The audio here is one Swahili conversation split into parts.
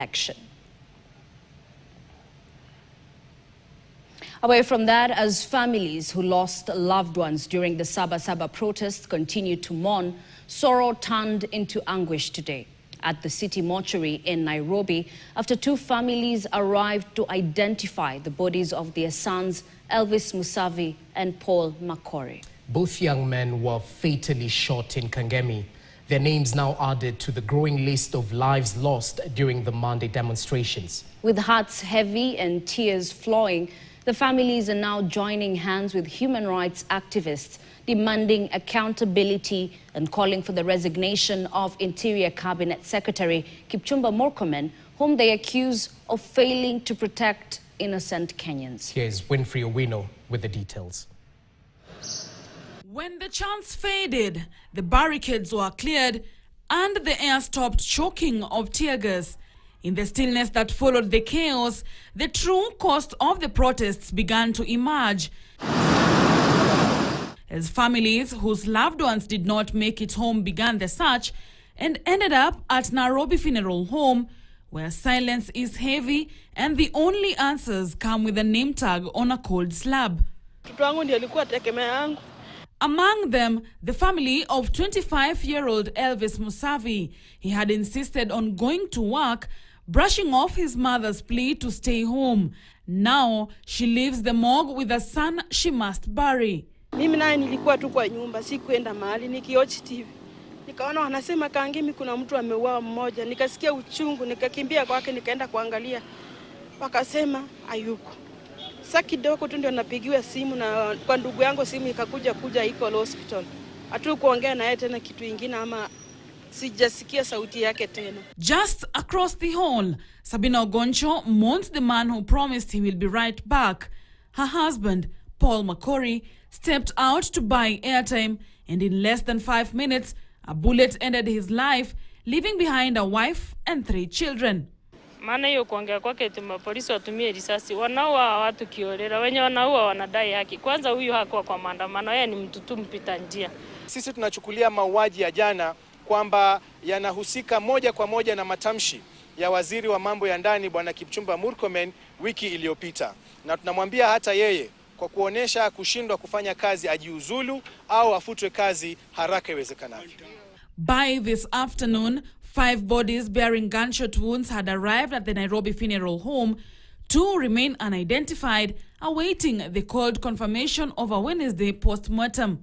action. Away from that, as families who lost loved ones during the Saba Saba protests continue to mourn, sorrow turned into anguish today at the city mortuary in Nairobi after two families arrived to identify the bodies of their sons, Elvis Musavi and Paul Makori. Both young men were fatally shot in Kangemi. Their names now added to the growing list of lives lost during the Monday demonstrations. With hearts heavy and tears flowing, the families are now joining hands with human rights activists, demanding accountability and calling for the resignation of Interior Cabinet Secretary Kipchumba Murkomen, whom they accuse of failing to protect innocent Kenyans. Here's Winfrey Owino with the details. When the chants faded, the barricades were cleared and the air stopped choking of tear gas. In the stillness that followed the chaos, the true cost of the protests began to emerge. As families whose loved ones did not make it home began the search and ended up at Nairobi Funeral Home, where silence is heavy and the only answers come with a name tag on a cold slab. Among them, the family of 25-year-old Elvis Musavi. He had insisted on going to work, brushing off his mother's plea to stay home. Now, she leaves the morgue with a son she must bury. Mimi naye nilikuwa tu kwa nyumba, sikuenda mahali, nikiochi TV. Nikaona wanasema Kangemi kuna mtu ameuawa mmoja, nikasikia uchungu, nikakimbia kwake nikaenda kuangalia. Wakasema hayuko. Sasa kidogo tu ndio napigiwa simu na kwa ndugu yangu simu ikakuja iko hospital. Hatukuongea naye tena kitu kingine ama sijasikia sauti yake tena. Just across the hall, Sabina Ogoncho mourns the man who promised he will be right back. Her husband, Paul Makori, stepped out to buy airtime, and in less than 5 minutes, a bullet ended his life, leaving behind a wife and 3 children. Maana hiyo kuongea kwake tuma polisi watumie risasi, wanaua watu kiholela, wenye wanaua wanadai haki. Kwanza huyu hakuwa kwa maandamano, yeye ni mtu tu mpita njia. Sisi tunachukulia mauaji ya jana kwamba yanahusika moja kwa moja na matamshi ya waziri wa mambo ya ndani Bwana Kipchumba Murkomen wiki iliyopita, na tunamwambia hata yeye kwa kuonesha kushindwa kufanya kazi ajiuzulu au afutwe kazi haraka iwezekanavyo. By this afternoon, 5 bodies bearing gunshot wounds had arrived at the Nairobi Funeral Home. 2 remain unidentified, awaiting the cold confirmation of a Wednesday post-mortem.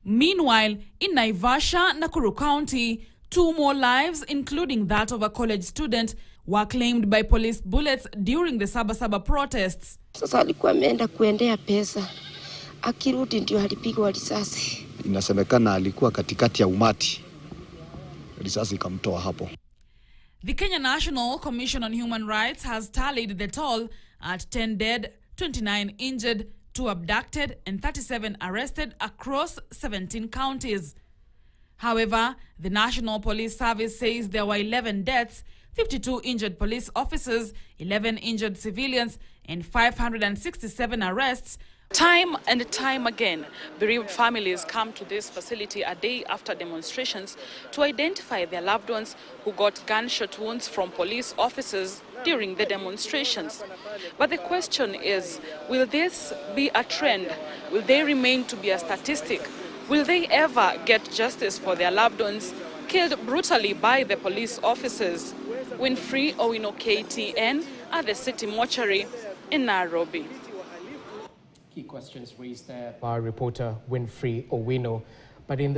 Meanwhile, in Naivasha, Nakuru County, 2 more lives, including that of a college student, were claimed by police bullets during the Saba Saba protests. Sasa alikuwa ameenda kuendea pesa. Akirudi ndio alipigwa risasi. Inasemekana alikuwa katikati ya umati. Risasi ikamtoa hapo. The Kenya National Commission on Human Rights has tallied the toll at 10 dead, 29 injured, 2 abducted and 37 arrested across 17 counties. However, the National Police Service says there were 11 deaths, 52 injured police officers, 11 injured civilians, and 567 arrests. Time and time again, bereaved families come to this facility a day after demonstrations to identify their loved ones who got gunshot wounds from police officers during the demonstrations. But the question is, will this be a trend? Will they remain to be a statistic? Will they ever get justice for their loved ones killed brutally by the police officers? Winfrey Owino, KTN, at the city mortuary in Nairobi. Key questions raised there by reporter Winfrey Owino, but in the